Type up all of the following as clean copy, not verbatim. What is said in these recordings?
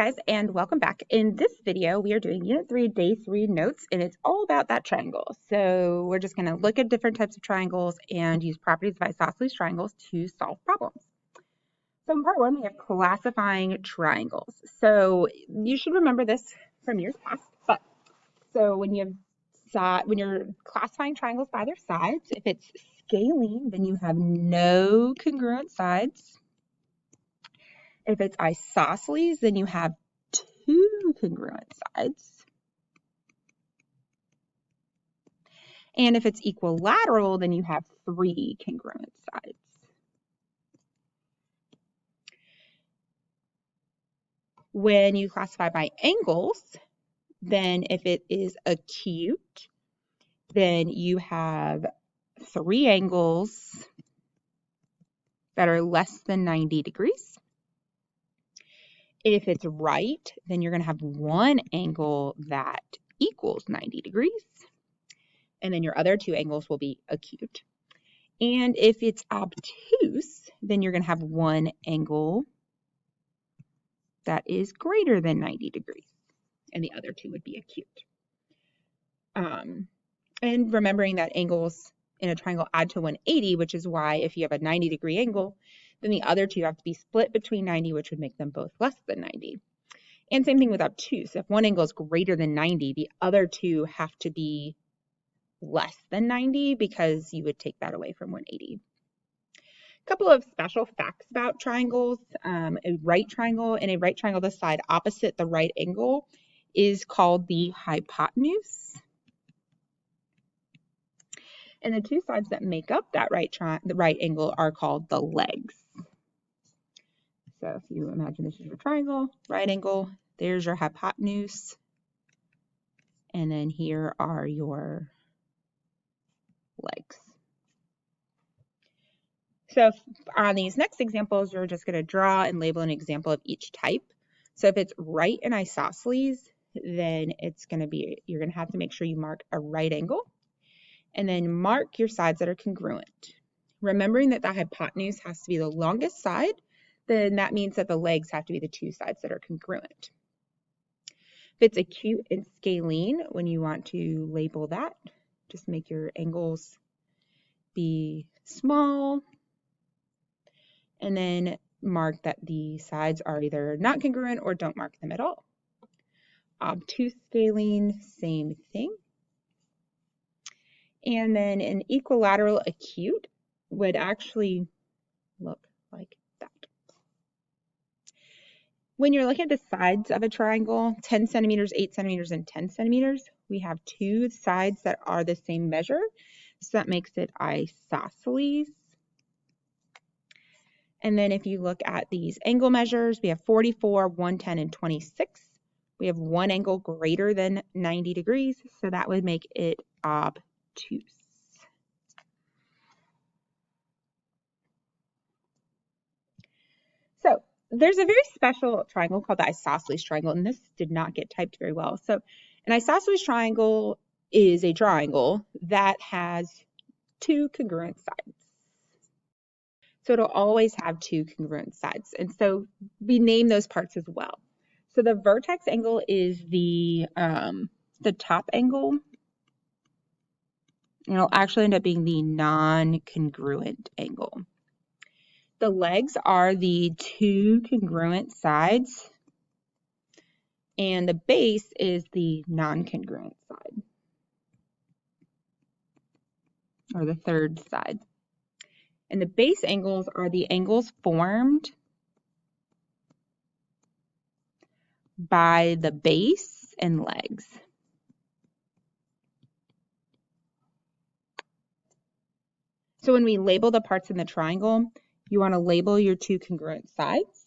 guys, and welcome back. In this video, we are doing Unit 3, Day 3 notes, and it's all about that triangle. So we're just going to look at different types of triangles and use properties of isosceles triangles to solve problems. So in part 1, we have classifying triangles. So you should remember this from years past, but so when you're classifying triangles by their sides, if it's scalene, then you have no congruent sides. If it's isosceles, then you have two congruent sides. And if it's equilateral, then you have three congruent sides. When you classify by angles, then if it is acute, then you have three angles that are less than 90 degrees. If it's right, then you're going to have one angle that equals 90 degrees. And then your other two angles will be acute. And if it's obtuse, then you're going to have one angle that is greater than 90 degrees. And the other two would be acute. And remembering that angles in a triangle add to 180, which is why if you have a 90-degree angle, then the other two have to be split between 90, which would make them both less than 90. And same thing with obtuse. If one angle is greater than 90, the other two have to be less than 90 because you would take that away from 180. A couple of special facts about triangles. A right triangle and a right triangle, the side opposite the right angle, is called the hypotenuse. And the two sides that make up that the right angle are called the legs. So if you imagine this is your triangle, right angle, there's your hypotenuse. And then here are your legs. So on these next examples, you're just going to draw and label an example of each type. So if it's right and isosceles, then you're going to have to make sure you mark a right angle and then mark your sides that are congruent. Remembering that the hypotenuse has to be the longest side, then that means that the legs have to be the two sides that are congruent. If it's acute and scalene, when you want to label that, just make your angles be small and then mark that the sides are either not congruent or don't mark them at all. Obtuse, scalene, same thing. And then an equilateral acute would actually look like that. When you're looking at the sides of a triangle, 10 centimeters, 8 centimeters, and 10 centimeters, we have two sides that are the same measure. So that makes it isosceles. And then if you look at these angle measures, we have 44, 110, and 26. We have one angle greater than 90 degrees, so that would make it obtuse. So there's a very special triangle called the isosceles triangle, and this did not get typed very well. So an isosceles triangle is a triangle that has two congruent sides. So it'll always have two congruent sides. And so we name those parts as well. So the vertex angle is the top angle. And it'll actually end up being the non-congruent angle. The legs are the two congruent sides. And the base is the non-congruent side. Or the third side. And the base angles are the angles formed by the base and legs. So when we label the parts in the triangle, you want to label your two congruent sides.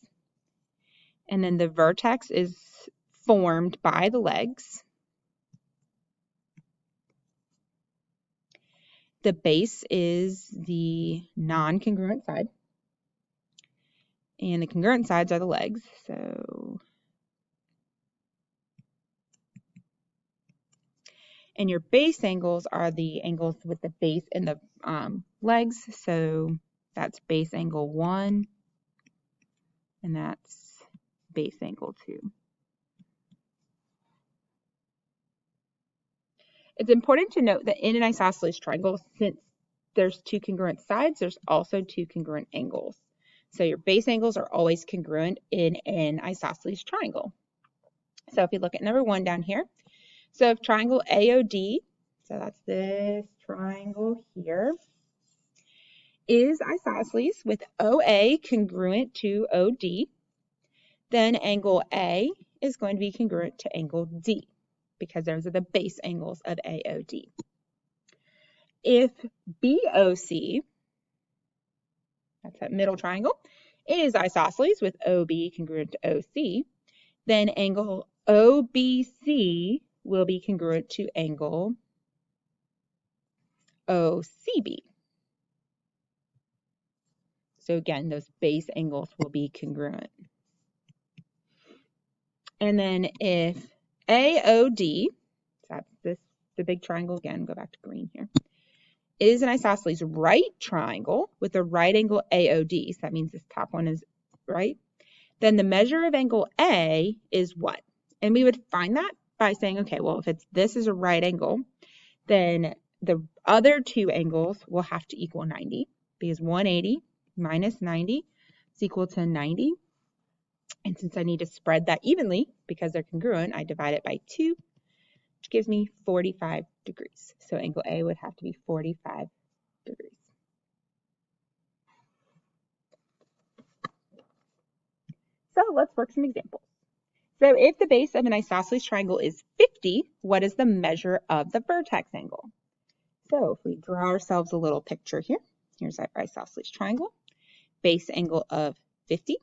And then the vertex is formed by the legs. The base is the non-congruent side. And the congruent sides are the legs. And your base angles are the angles with the base and the legs. So that's base angle 1, and that's base angle 2. It's important to note that in an isosceles triangle, since there's two congruent sides, there's also two congruent angles. So your base angles are always congruent in an isosceles triangle. So if you look at number 1 down here, so if triangle AOD, so that's this triangle here, is isosceles with OA congruent to OD, then angle A is going to be congruent to angle D, because those are the base angles of AOD. If BOC, that's that middle triangle, is isosceles with OB congruent to OC, then angle OBC will be congruent to angle OCB. So again, those base angles will be congruent. And then if AOD, that's the big triangle again, go back to green here, is an isosceles right triangle with a right angle AOD, so that means this top one is right, then the measure of angle A is what? And we would find that by saying, okay, well, if this is a right angle, then the other two angles will have to equal 90, because 180 minus 90 is equal to 90. And since I need to spread that evenly, because they're congruent, I divide it by 2, which gives me 45 degrees. So angle A would have to be 45 degrees. So let's work some examples. So if the base of an isosceles triangle is 50, what is the measure of the vertex angle? So if we draw ourselves a little picture here, here's our isosceles triangle, base angle of 50.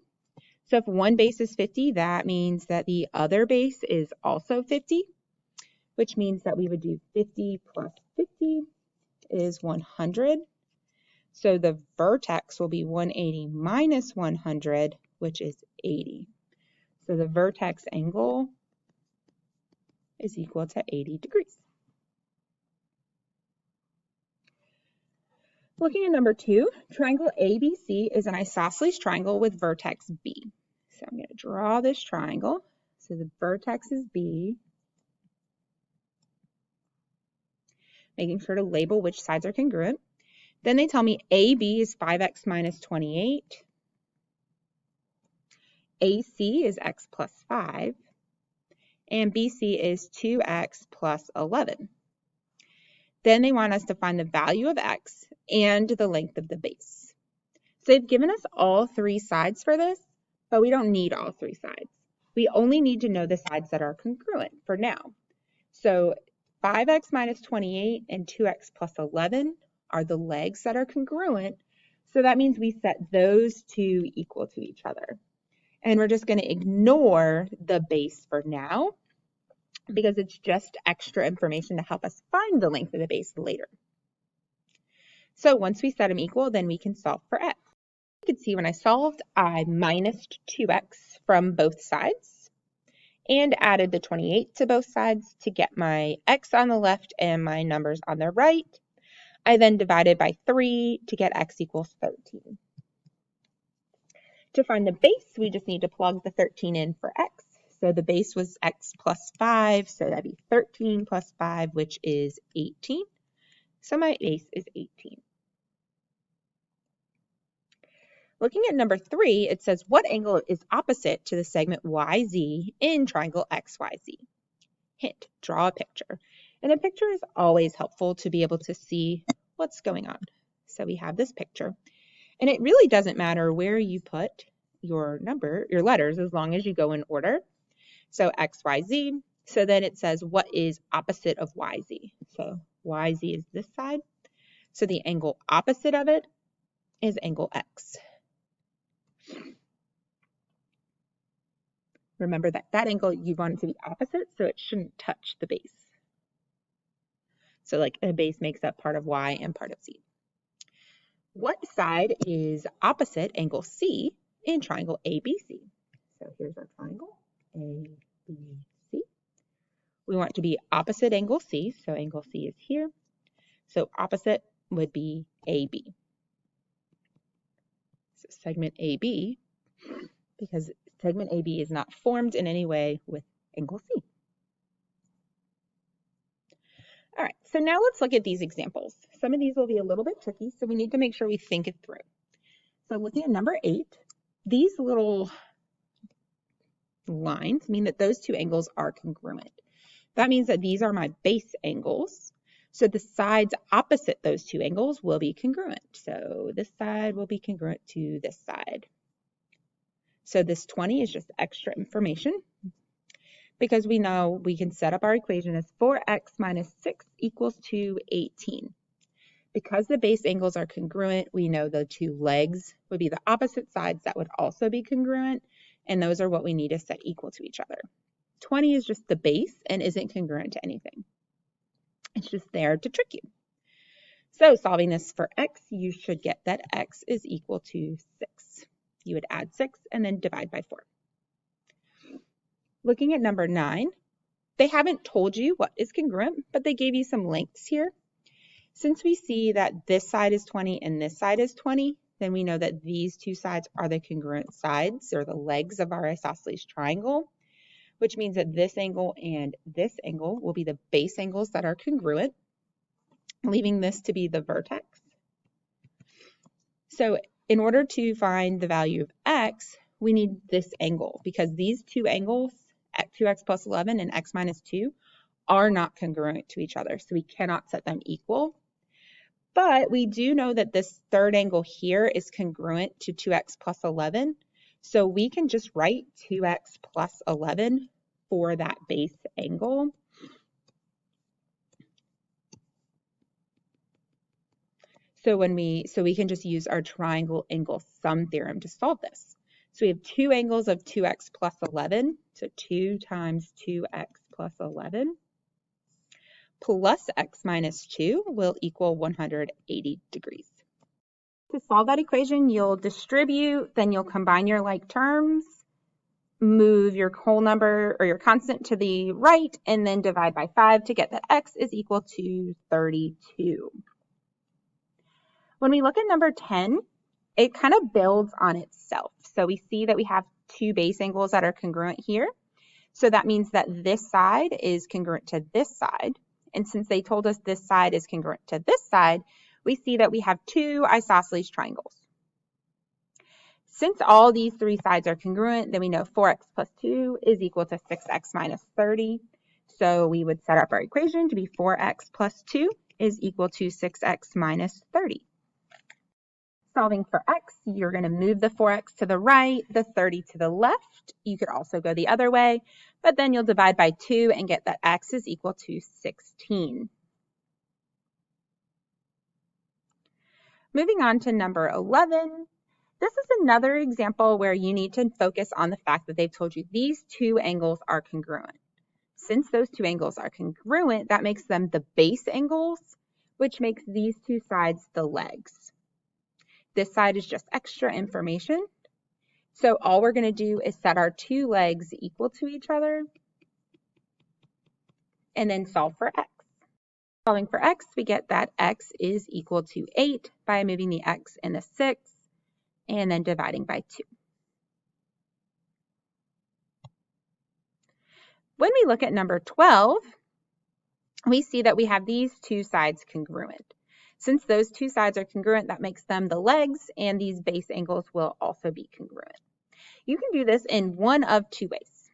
So if one base is 50, that means that the other base is also 50, which means that we would do 50 plus 50 is 100. So the vertex will be 180 minus 100, which is 80. So the vertex angle is equal to 80 degrees. Looking at number 2, triangle ABC is an isosceles triangle with vertex B. So I'm going to draw this triangle. So the vertex is B. Making sure to label which sides are congruent. Then they tell me AB is 5x minus 28. AC is x plus 5. And BC is 2x plus 11. Then they want us to find the value of x and the length of the base. So they've given us all 3 sides for this, but we don't need all 3 sides. We only need to know the sides that are congruent for now. So 5x minus 28 and 2x plus 11 are the legs that are congruent. So that means we set those two equal to each other. And we're just going to ignore the base for now, because it's just extra information to help us find the length of the base later. So once we set them equal, then we can solve for x. You can see when I solved, I minused 2x from both sides and added the 28 to both sides to get my x on the left and my numbers on the right. I then divided by 3 to get x equals 13. To find the base, we just need to plug the 13 in for x. So the base was x plus 5, so that'd be 13 plus 5, which is 18. So my base is 18. Looking at number 3, it says, what angle is opposite to the segment YZ in triangle XYZ? Hint, draw a picture. And a picture is always helpful to be able to see what's going on. So we have this picture. And it really doesn't matter where you put your letters, as long as you go in order. So XYZ. So then it says, what is opposite of YZ? So YZ is this side. So the angle opposite of it is angle X. Remember that angle, you want it to be opposite, so it shouldn't touch the base. So like the base makes up part of Y and part of Z. What side is opposite angle C in triangle ABC? So here's our triangle, ABC. We want it to be opposite angle C, so angle C is here. So opposite would be AB. So segment AB, because segment AB is not formed in any way with angle C. All right, so now let's look at these examples. Some of these will be a little bit tricky, so we need to make sure we think it through. So looking at number 8, these little lines mean that those two angles are congruent. That means that these are my base angles. So the sides opposite those two angles will be congruent. So this side will be congruent to this side. So this 20 is just extra information because we know we can set up our equation as 4x minus 6 equals to 18. Because the base angles are congruent, we know the two legs would be the opposite sides that would also be congruent, and those are what we need to set equal to each other. 20 is just the base and isn't congruent to anything. It's just there to trick you. So solving this for x, you should get that x is equal to 6. You would add 6 and then divide by 4. Looking at number 9, they haven't told you what is congruent, but they gave you some lengths here. Since we see that this side is 20 and this side is 20, then we know that these two sides are the congruent sides, or the legs of our isosceles triangle, which means that this angle and this angle will be the base angles that are congruent, leaving this to be the vertex. So in order to find the value of x, we need this angle, because these two angles, 2x plus 11 and x minus 2, are not congruent to each other, so we cannot set them equal. But we do know that this third angle here is congruent to 2x plus 11, so we can just write 2x plus 11 for that base angle. So we can just use our triangle angle sum theorem to solve this. So we have two angles of 2x plus 11, so 2 times 2x plus 11 plus x minus 2 will equal 180 degrees. To solve that equation, you'll distribute, then you'll combine your like terms, move your whole number or your constant to the right, and then divide by 5 to get that x is equal to 32. When we look at number 10, it kind of builds on itself. So we see that we have two base angles that are congruent here. So that means that this side is congruent to this side. And since they told us this side is congruent to this side, we see that we have two isosceles triangles. Since all these three sides are congruent, then we know 4x plus 2 is equal to 6x minus 30. So we would set up our equation to be 4x plus 2 is equal to 6x minus 30. Solving for x, you're going to move the 4x to the right, the 30 to the left. You could also go the other way, but then you'll divide by 2 and get that x is equal to 16. Moving on to number 11, this is another example where you need to focus on the fact that they've told you these two angles are congruent. Since those two angles are congruent, that makes them the base angles, which makes these two sides the legs. This side is just extra information. So all we're going to do is set our two legs equal to each other and then solve for x. Solving for x, we get that x is equal to 8 by moving the x and the 6 and then dividing by 2. When we look at number 12, we see that we have these two sides congruent. Since those two sides are congruent, that makes them the legs, and these base angles will also be congruent. You can do this in one of two ways.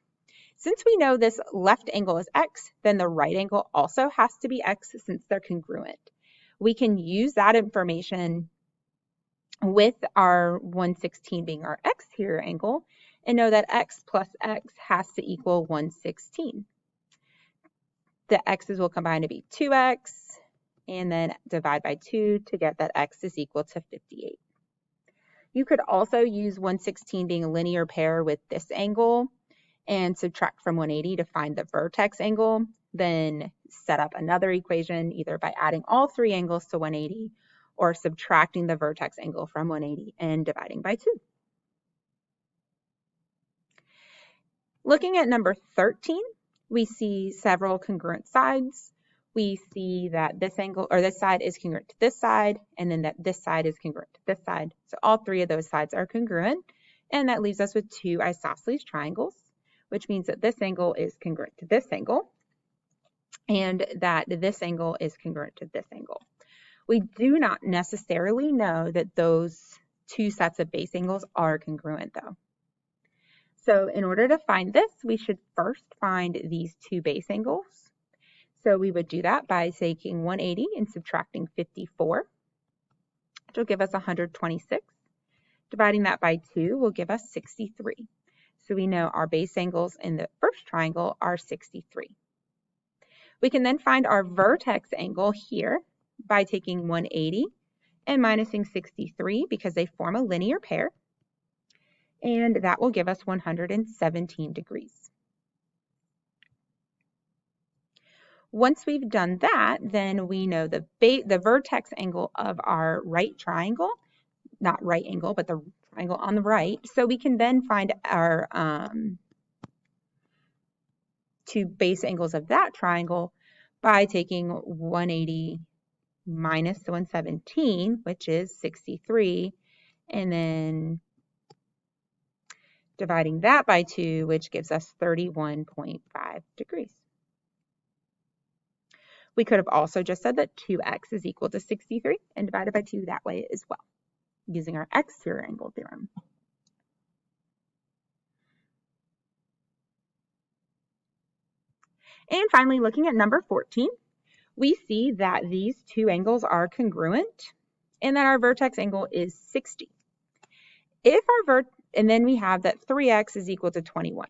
Since we know this left angle is x, then the right angle also has to be x since they're congruent. We can use that information with our 116 being our exterior angle and know that x plus x has to equal 116. The x's will combine to be 2x, and then divide by 2 to get that x is equal to 58. You could also use 116 being a linear pair with this angle and subtract from 180 to find the vertex angle, then set up another equation either by adding all three angles to 180 or subtracting the vertex angle from 180 and dividing by 2. Looking at number 13, we see several congruent sides. We see that this angle or this side is congruent to this side, and then that this side is congruent to this side. So all three of those sides are congruent, and that leaves us with two isosceles triangles, which means that this angle is congruent to this angle. and that this angle is congruent to this angle. We do not necessarily know that those two sets of base angles are congruent though. So in order to find this, we should first find these two base angles. So we would do that by taking 180 and subtracting 54, which will give us 126. Dividing that by 2 will give us 63. So we know our base angles in the first triangle are 63. We can then find our vertex angle here by taking 180 and minusing 63 because they form a linear pair, and that will give us 117 degrees. Once we've done that, then we know the vertex angle of our right triangle, not right angle, but the triangle on the right. So we can then find our two base angles of that triangle by taking 180 minus 117, which is 63, and then dividing that by 2, which gives us 31.5 degrees. We could have also just said that 2x is equal to 63 and divided by 2 that way as well, using our exterior angle theorem. And finally, looking at number 14, we see that these two angles are congruent and that our vertex angle is 60. And then we have that 3x is equal to 21.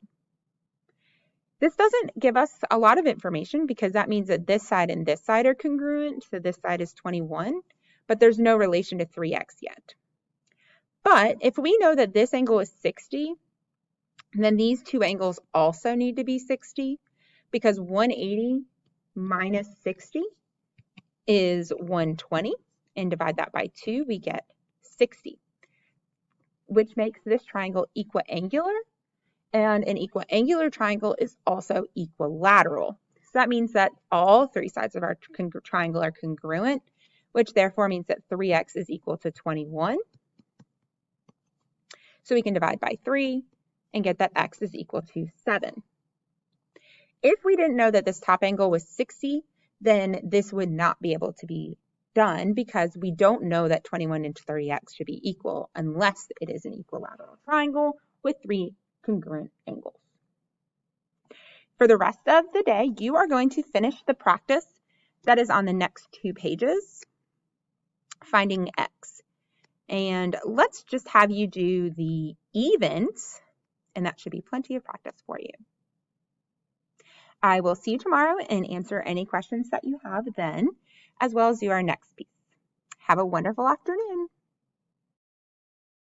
This doesn't give us a lot of information because that means that this side and this side are congruent, so this side is 21, but there's no relation to 3x yet. But if we know that this angle is 60, then these two angles also need to be 60 because 180 minus 60 is 120, and divide that by 2, we get 60, which makes this triangle equiangular. And an equiangular triangle is also equilateral. So that means that all three sides of our triangle are congruent, which therefore means that 3x is equal to 21. So we can divide by 3 and get that x is equal to 7. If we didn't know that this top angle was 60, then this would not be able to be done because we don't know that 21 and 30x should be equal unless it is an equilateral triangle with 3 congruent angles. For the rest of the day, you are going to finish the practice that is on the next 2 pages, finding x. And let's just have you do the evens, and that should be plenty of practice for you. I will see you tomorrow and answer any questions that you have then, as well as do our next piece. Have a wonderful afternoon.